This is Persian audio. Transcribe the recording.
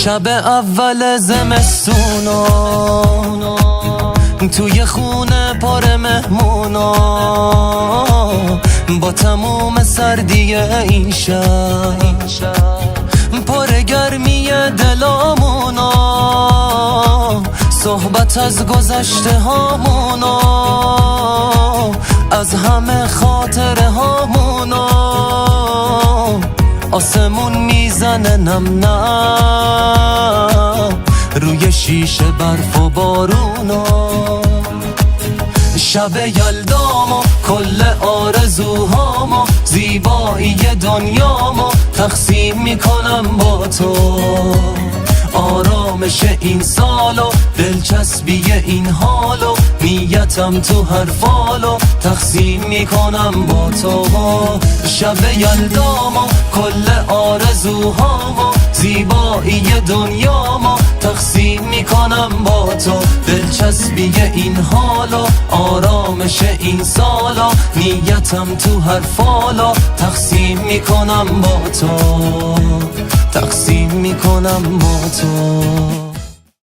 شب اول زمستونا توی خونه پر مهمونا با تموم سردی این شب پر گرمی دلامونا صحبت از گذشته هامونا از همه خاطره هامونا آسمون میزنه نم نم روی شیشه برف و بارونا شب یلدامو کل آرزوهامو زیبایی دنیامو تقسیم میکنم با تو آرامش این سالو دلچسبی این حالو نیتم تو هر فالو تقسیم میکنم با تو شب یلدامو کل آرزوهامو زیبایی دنیامو تقسیم میکنم با تو دلچسبی این حالو آرامش این سالو نیتم تو هر فالو تقسیم میکنم با تو تقسیم میکنم با تو